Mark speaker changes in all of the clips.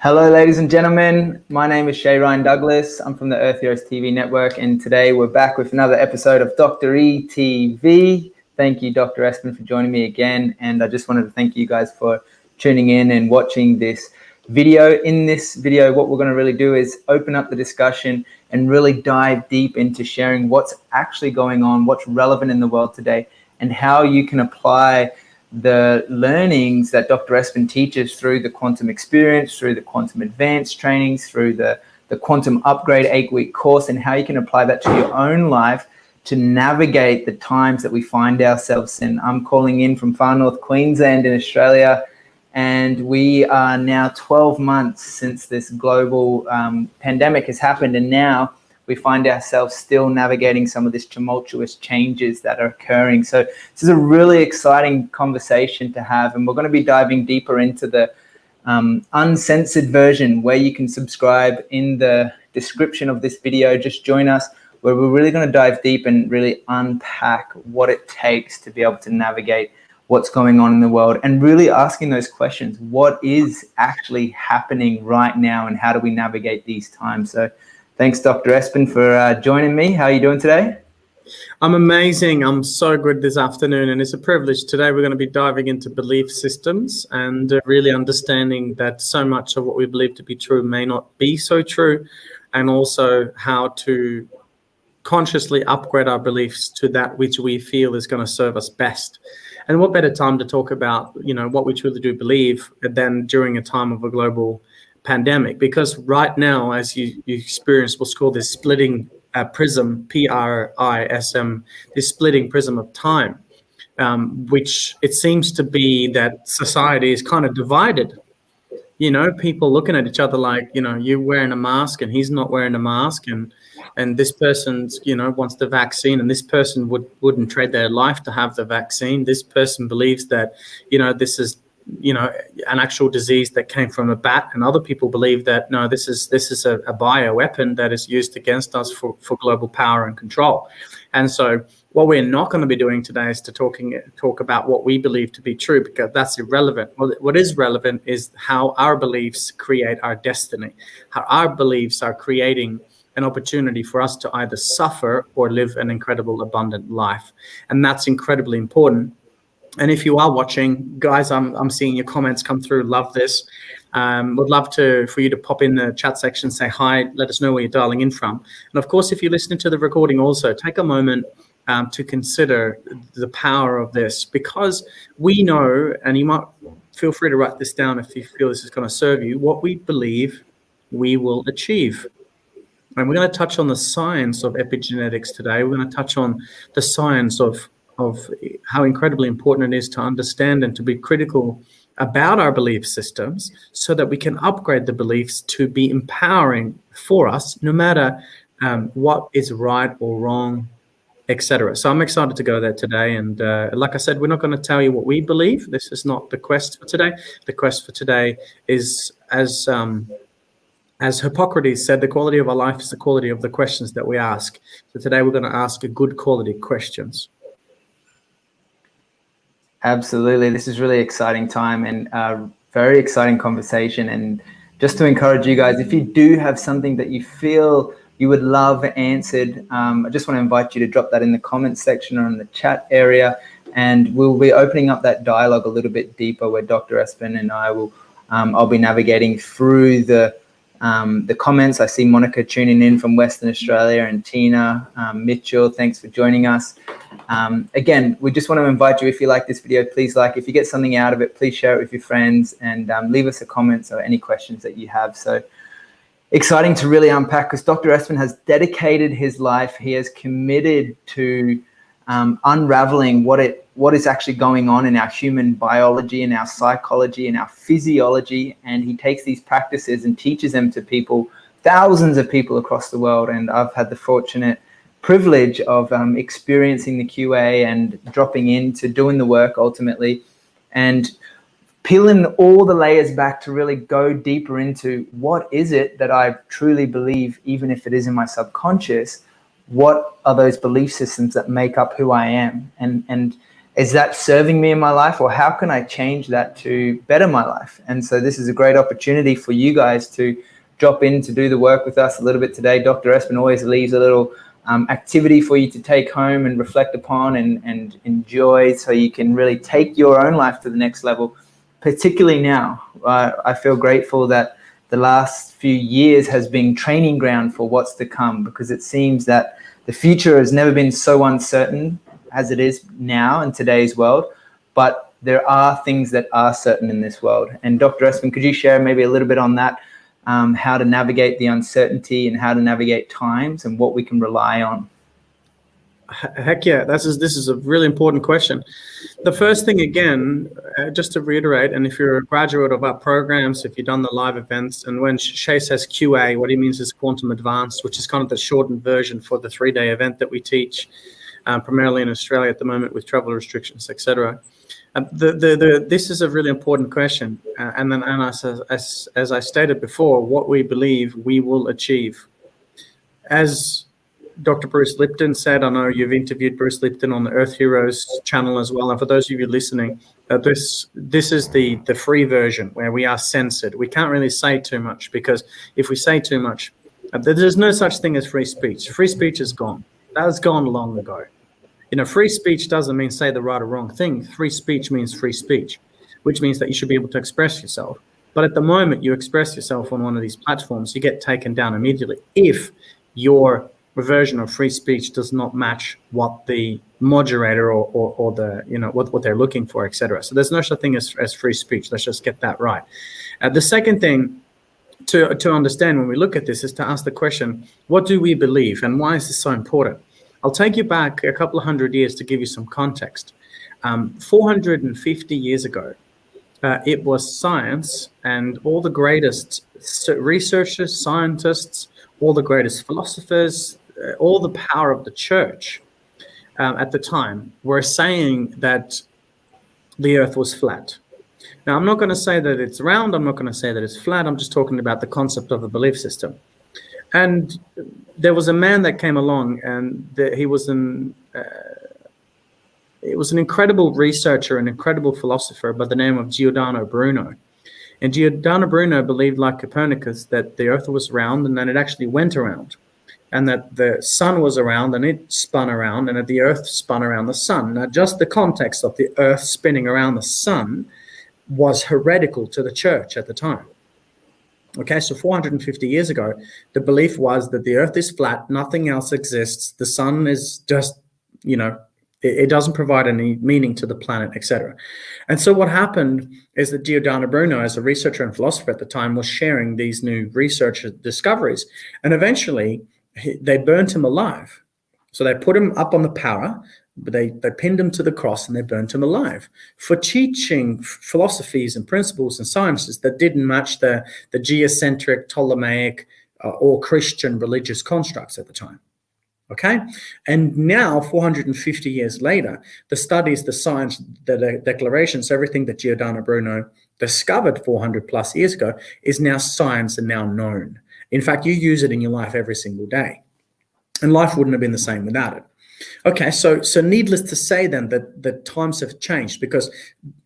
Speaker 1: Hello, ladies and gentlemen. My name is Shay and Douglas. I'm from the Earth Heroes TV network, and today we're back with another episode of Dr. E TV. Thank you, Dr. Espen, for joining me again. And I just wanted to thank you guys for tuning in and watching this video. In this video, what we're going to really do is open up the discussion and really dive deep into sharing what's actually going on, what's relevant in the world today, and how you can apply the learnings that Dr. Espen teaches through the quantum experience, through the quantum advanced trainings, through the quantum upgrade 8-week course, and how you can apply that to your own life to navigate the times that we find ourselves in. I'm calling in from far north Queensland in Australia, and we are now 12 months since this global pandemic has happened, and now we find ourselves still navigating some of these tumultuous changes that are occurring. So this is a really exciting conversation to have, and we're going to be diving deeper into the uncensored version, where you can subscribe in the description of this video. Just join us, where we're really going to dive deep and really unpack what it takes to be able to navigate what's going on in the world, and really asking those questions. What is actually happening right now, and how do we navigate these times? So thanks, Dr. Espen, for joining me. How are you doing today?
Speaker 2: I'm amazing. I'm so good this afternoon, and it's a privilege. Today we're going to be diving into belief systems and really understanding that so much of what we believe to be true may not be so true, and also how to consciously upgrade our beliefs to that which we feel is going to serve us best. And what better time to talk about, what we truly do believe than during a time of a global pandemic? Because right now, as you experience what's called this splitting prism, PRISM, this splitting prism of time, which it seems to be that society is kind of divided. People looking at each other like, you're wearing a mask and he's not wearing a mask, and this person's, wants the vaccine, and this person wouldn't trade their life to have the vaccine. This person believes that, this is, an actual disease that came from a bat, and other people believe that no, this is a bioweapon that is used against us for global power and control. And so what we're not going to be doing today is to talk about what we believe to be true, because that's irrelevant. What is relevant is how our beliefs create our destiny, how our beliefs are creating an opportunity for us to either suffer or live an incredible, abundant life. And that's incredibly important. And if you are watching, guys, I'm seeing your comments come through. Love this. Would love for you to pop in the chat section, say hi, let us know where you're dialing in from. And of course, if you're listening to the recording also, take a moment to consider the power of this, because we know, and you might feel free to write this down if you feel this is going to serve you, what we believe we will achieve. And we're going to touch on the science of epigenetics today. We're going to touch on the science of how incredibly important it is to understand and to be critical about our belief systems, so that we can upgrade the beliefs to be empowering for us, no matter what is right or wrong, etc. So I'm excited to go there today. And like I said, we're not going to tell you what we believe. This is not the quest for today. The quest for today is, as Hippocrates said, the quality of our life is the quality of the questions that we ask. So today we're going to ask good quality questions.
Speaker 1: Absolutely. This is really exciting time and a very exciting conversation. And just to encourage you guys, if you do have something that you feel you would love answered, I just want to invite you to drop that in the comments section or in the chat area. And we'll be opening up that dialogue a little bit deeper, where Dr. Espen and I will, I'll be navigating through the comments. I see Monica tuning in from Western Australia, and Tina, Mitchell, thanks for joining us. Again, we just want to invite you, if you like this video, please like. If you get something out of it, please share it with your friends, and leave us a comment or any questions that you have. So exciting to really unpack, because Dr. Espen has dedicated his life. He has committed to unraveling what is actually going on in our human biology, in our psychology, in our physiology. And he takes these practices and teaches them to people, thousands of people across the world. And I've had the fortunate privilege of experiencing the QA and dropping into doing the work ultimately, and peeling all the layers back to really go deeper into what is it that I truly believe, even if it is in my subconscious. What are those belief systems that make up who I am? And is that serving me in my life, or how can I change that to better my life? And so this is a great opportunity for you guys to drop in to do the work with us a little bit today. Dr. Espen always leaves a little activity for you to take home and reflect upon and enjoy, so you can really take your own life to the next level, particularly now. I feel grateful that the last few years has been training ground for what's to come, because it seems that the future has never been so uncertain as it is now in today's world, but there are things that are certain in this world. And Dr. Espen, could you share maybe a little bit on that, how to navigate the uncertainty and how to navigate times and what we can rely on?
Speaker 2: Heck yeah, this is a really important question. The first thing, again, just to reiterate, and if you're a graduate of our programs, if you've done the live events, and when Shay says QA, what he means is Quantum Advanced, which is kind of the shortened version for the 3-day event that we teach, primarily in Australia at the moment with travel restrictions, etc. This is a really important question, and as I stated before, what we believe we will achieve. As Dr. Bruce Lipton said, I know you've interviewed Bruce Lipton on the Earth Heroes channel as well, and for those of you listening, this is the free version where we are censored. We can't really say too much, because if we say too much, there's no such thing as free speech. Free speech is gone. That was gone long ago. Free speech doesn't mean say the right or wrong thing. Free speech means free speech, which means that you should be able to express yourself. But at the moment you express yourself on one of these platforms, you get taken down immediately if your version of free speech does not match what the moderator or the what they're looking for, etc. So there's no such thing as free speech. Let's just get that right. The second thing to understand when we look at this is to ask the question, what do we believe and why is this so important? I'll take you back a couple of hundred years to give you some context. 450 years ago, it was science and all the greatest researchers, scientists, all the greatest philosophers, all the power of the church at the time were saying that the earth was flat. Now, I'm not going to say that it's round. I'm not going to say that it's flat. I'm just talking about the concept of a belief system. And there was a man that came along, and he was an incredible researcher, an incredible philosopher by the name of Giordano Bruno. And Giordano Bruno believed, like Copernicus, that the earth was round and that it actually went around, and that the sun was around and it spun around, and that the earth spun around the sun. Now, just the context of the earth spinning around the sun was heretical to the church at the time. Okay, so 450 years ago, the belief was that the earth is flat, nothing else exists, the sun is just, it doesn't provide any meaning to the planet, etc. And so what happened is that Giordano Bruno, as a researcher and philosopher at the time, was sharing these new research discoveries, and eventually they burnt him alive. So they put him up on the power, but they pinned him to the cross and they burnt him alive for teaching philosophies and principles and sciences that didn't match the geocentric, Ptolemaic, or Christian religious constructs at the time. Okay? And now, 450 years later, the studies, the science, the declarations, everything that Giordano Bruno discovered 400 plus years ago is now science and now known. In fact, you use it in your life every single day. And life wouldn't have been the same without it. Okay, so needless to say then that the times have changed, because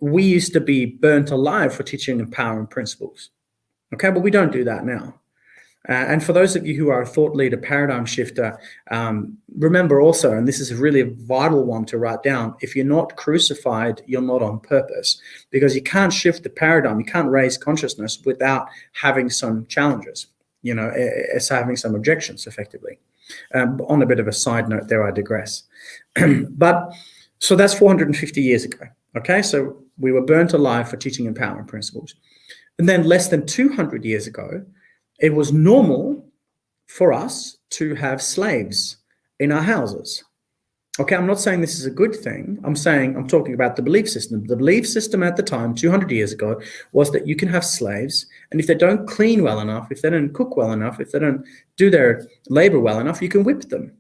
Speaker 2: we used to be burnt alive for teaching empowering principles. Okay, but we don't do that now. And for those of you who are a thought leader, paradigm shifter, remember also, and this is really a vital one to write down, if you're not crucified, you're not on purpose, because you can't shift the paradigm, you can't raise consciousness without having some challenges, it's having some objections effectively. On a bit of a side note there, I digress. But so that's 450 years ago. Okay, so we were burnt alive for teaching empowering principles. And then less than 200 years ago, it was normal for us to have slaves in our houses. Okay, I'm not saying this is a good thing. I'm talking about the belief system. The belief system at the time, 200 years ago, was that you can have slaves, and if they don't clean well enough, if they don't cook well enough, if they don't do their labor well enough, you can whip them.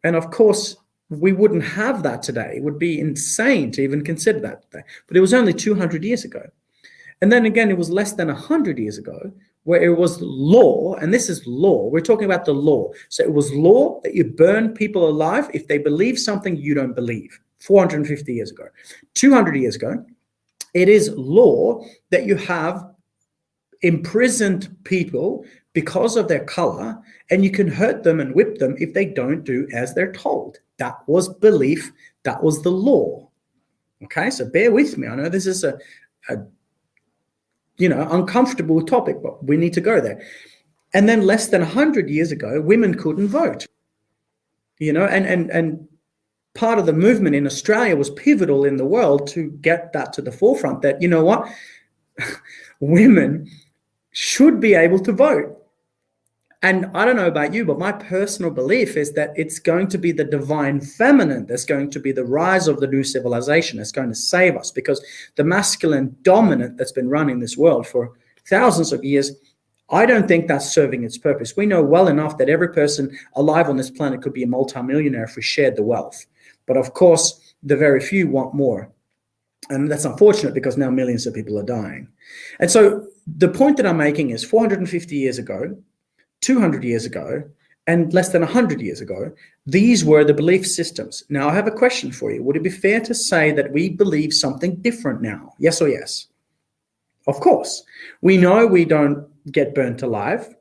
Speaker 2: And of course, we wouldn't have that today. It would be insane to even consider that today. But it was only 200 years ago. And then again, it was less than 100 years ago where it was law, and this is law. We're talking about the law. So it was law that you burn people alive if they believe something you don't believe.
Speaker 3: 450 years ago. 200 years ago, it is law that you have imprisoned people because of their color, and you can hurt them and whip them if they don't do as they're told. That was belief. That was the law. Okay, so bear with me. I know this is a uncomfortable topic, but we need to go there. And then less than 100 years ago, women couldn't vote. And part of the movement in Australia was pivotal in the world to get that to the forefront, that, you know what, women should be able to vote. And I don't know about you, but my personal belief is that it's going to be the divine feminine that's going to be the rise of the new civilization. It's going to save us, because the masculine dominant that's been running this world for thousands of years, I don't think that's serving its purpose. We know well enough that every person alive on this planet could be a multimillionaire if we shared the wealth. But of course, the very few want more. And that's unfortunate, because now millions of people are dying. And so the point that I'm making is 450 years ago, 200 years ago, and less than 100 years ago, these were the belief systems. Now, I have a question for you. Would it be fair to say that we believe something different now? Yes or yes? Of course. We know we don't get burnt alive.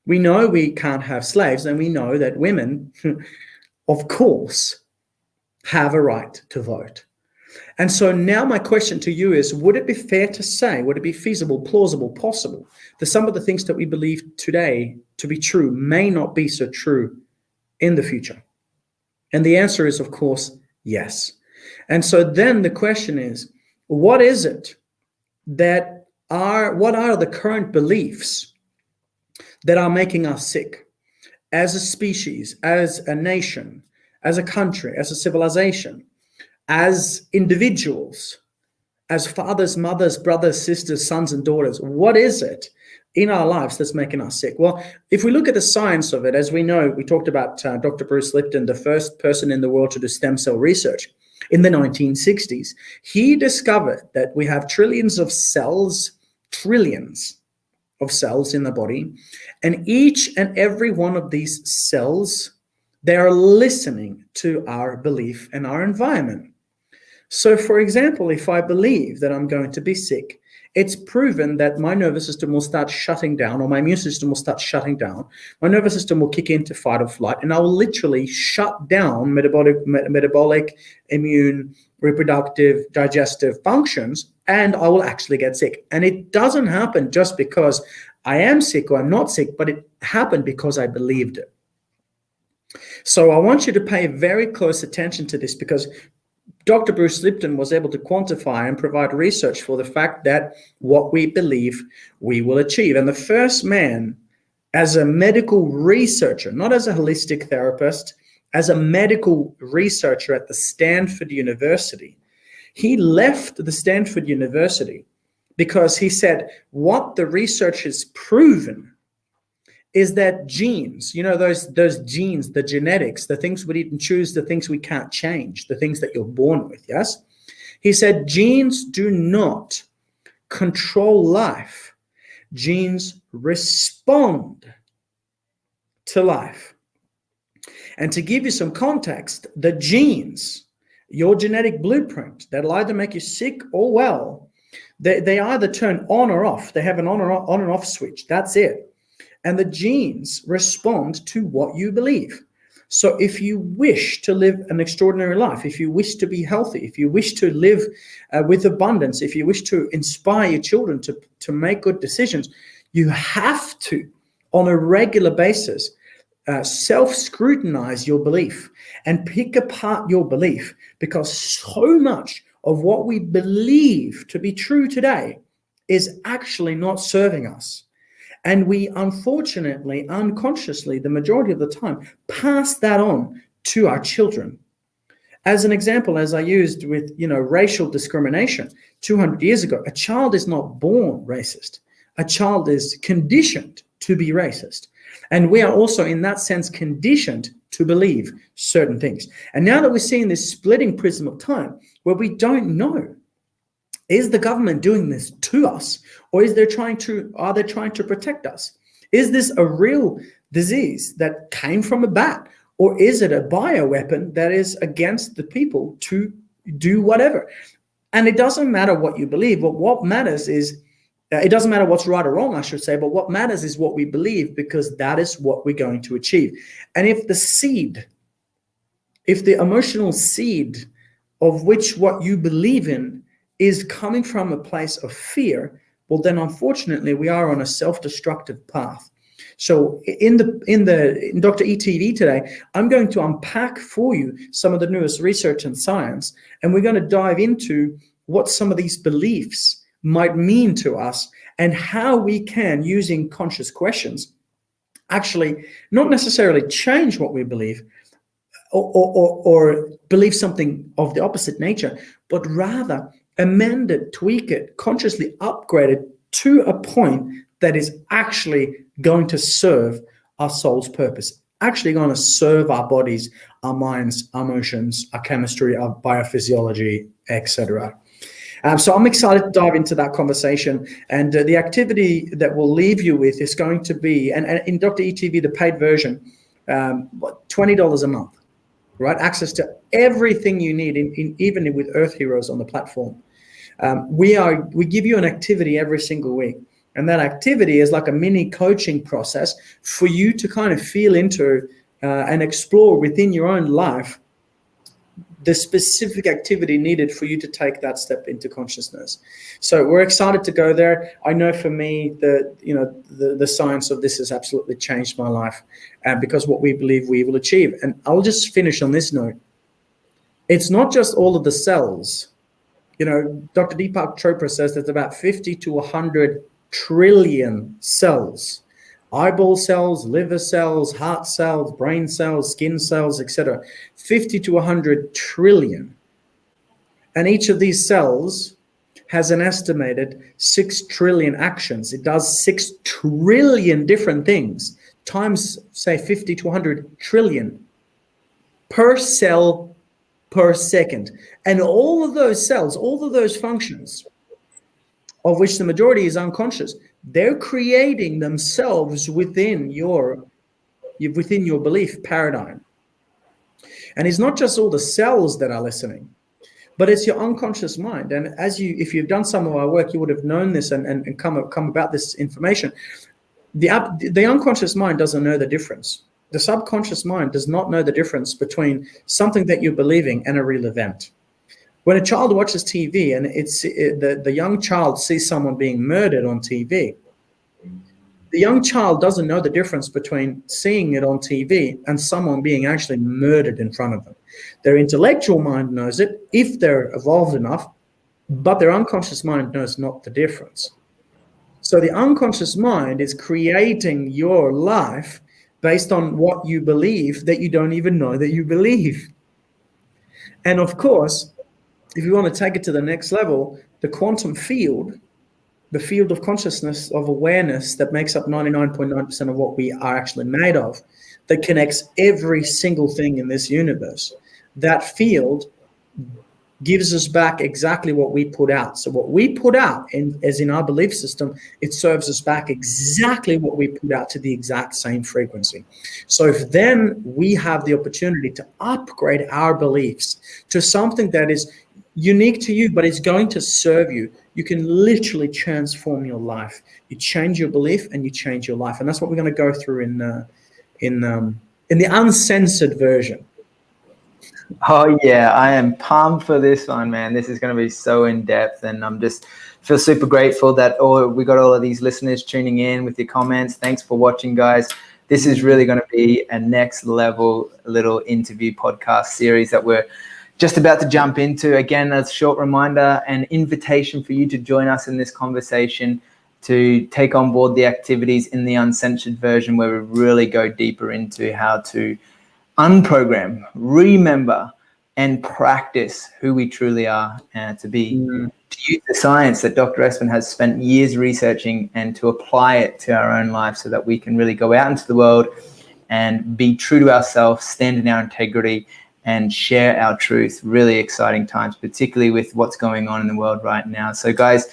Speaker 3: We know we can't have slaves, and we know that women, of course, have a right to vote. And so now my question to you is, would it be fair to say, would it be feasible, plausible, possible, that some of the things that we believe today to be true may not be so true in the future? And the answer is, of course, yes. And so then the question is, what is it that what are the current beliefs that are making us sick as a species, as a nation, as a country, as a civilization, as individuals, as fathers, mothers, brothers, sisters, sons, and daughters? What is it in our lives that's making us sick? Well, if we look at the science of it, as we know, we talked about Dr. Bruce Lipton, the first person in the world to do stem cell research in the 1960s. He discovered that we have trillions of cells in the body, and each and every one of these cells, they are listening to our belief and our environment. So, for example, if I believe that I'm going to be sick, it's proven that my nervous system will start shutting down, or my immune system will start shutting down. My nervous system will kick into fight or flight, and I will literally shut down metabolic, immune, reproductive, digestive functions, and I will actually get sick. And it doesn't happen just because I am sick or I'm not sick, but it happened because I believed it. So I want you to pay very close attention to this, because Dr. Bruce Lipton was able to quantify and provide research for the fact that what we believe, we will achieve. And the first man, as a medical researcher, not as a holistic therapist, as a medical researcher at the Stanford University, he left the Stanford University because he said what the research has proven is that genes, those genes, the genetics, the things we didn't choose, the things we can't change, the things that you're born with, yes? He said genes do not control life. Genes respond to life. And to give you some context, the genes, your genetic blueprint, that'll either make you sick or well, they either turn on or off. They have an on and off switch. That's it. And the genes respond to what you believe. So if you wish to live an extraordinary life, if you wish to be healthy, if you wish to live with abundance, if you wish to inspire your children to make good decisions, you have to, on a regular basis, self-scrutinize your belief and pick apart your belief, because so much of what we believe to be true today is actually not serving us. And we unfortunately, unconsciously, the majority of the time, pass that on to our children. As an example, as I used with, racial discrimination, 200 years ago, a child is not born racist. A child is conditioned to be racist. And we are also, in that sense, conditioned to believe certain things. And now that we're seeing this splitting prism of time, where we don't know, is the government doing this to us, or are they trying to protect us? Is this a real disease that came from a bat, Or is it a bioweapon that is against the people to do whatever? And it doesn't matter what you believe, but what matters is, it doesn't matter what's right or wrong, I should say, but what matters is what we believe, because that is what we're going to achieve. And if the emotional seed of which what you believe in is coming from a place of fear, well, then unfortunately we are on a self-destructive path. So in Dr. ETV today, I'm going to unpack for you some of the newest research and science, and we're going to dive into what some of these beliefs might mean to us and how we can, using conscious questions, actually not necessarily change what we believe or believe something of the opposite nature, but rather amend it, tweak it, consciously upgrade it to a point that is actually going to serve our soul's purpose, actually going to serve our bodies, our minds, our emotions, our chemistry, our biophysiology, etc. So I'm excited to dive into that conversation. And the activity that we'll leave you with is going to be, and in Dr. ETV, the paid version, $20 a month, right? Access to everything you need, even with Earth Heroes on the platform. We give you an activity every single week. And that activity is like a mini coaching process for you to kind of feel into and explore within your own life the specific activity needed for you to take that step into consciousness. So we're excited to go there. I know for me, the science of this has absolutely changed my life, because what we believe we will achieve. And I'll just finish on this note. It's not just all of the cells. Dr. Deepak Chopra says there's about 50 to 100 trillion cells, eyeball cells, liver cells, heart cells, brain cells, skin cells, etc. 50 to 100 trillion. And each of these cells has an estimated 6 trillion actions. It does 6 trillion different things, times, say, 50 to 100 trillion per cell per second. And all of those cells, all of those functions, of which the majority is unconscious, they're creating themselves within your belief paradigm. And it's not just all the cells that are listening, but it's your unconscious mind. And if you've done some of our work, you would have known this and come about this information. The unconscious mind doesn't know the difference. The subconscious mind does not know the difference between something that you're believing and a real event. When a child watches TV and the young child sees someone being murdered on TV, the young child doesn't know the difference between seeing it on TV and someone being actually murdered in front of them. Their intellectual mind knows it if they're evolved enough, but their unconscious mind knows not the difference. So the unconscious mind is creating your life based on what you believe that you don't even know that you believe. And of course, if you want to take it to the next level, the quantum field, the field of consciousness, of awareness that makes up 99.9% of what we are actually made of, that connects every single thing in this universe, that field gives us back exactly what we put out. So what we put out, as in our belief system, it serves us back exactly what we put out to the exact same frequency. So if then we have the opportunity to upgrade our beliefs to something that is unique to you, but it's going to serve you, you can literally transform your life. You change your belief and you change your life. And that's what we're going to go through in the uncensored version.
Speaker 1: Oh yeah, I am pumped for this one, man. This is going to be so in depth, and I'm just feel super grateful that we got all of these listeners tuning in with your comments. Thanks for watching, guys. This is really going to be a next level little interview podcast series that we're just about to jump into. Again, a short reminder, an invitation for you to join us in this conversation, to take on board the activities in the uncensored version, where we really go deeper into how to unprogram, remember, and practice who we truly are, and to use the science that Dr. Espen has spent years researching and to apply it to our own life so that we can really go out into the world and be true to ourselves, stand in our integrity, and share our truth. Really exciting times, particularly with what's going on in the world right now. So guys,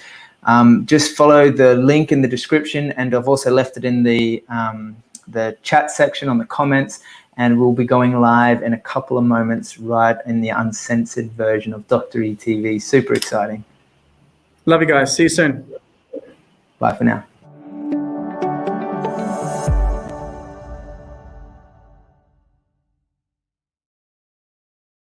Speaker 1: just follow the link in the description, and I've also left it in the chat section on the comments. and we'll be going live in a couple of moments right in the uncensored version of Dr. E TV. Super exciting.
Speaker 2: Love you guys. See you soon.
Speaker 1: Bye for now.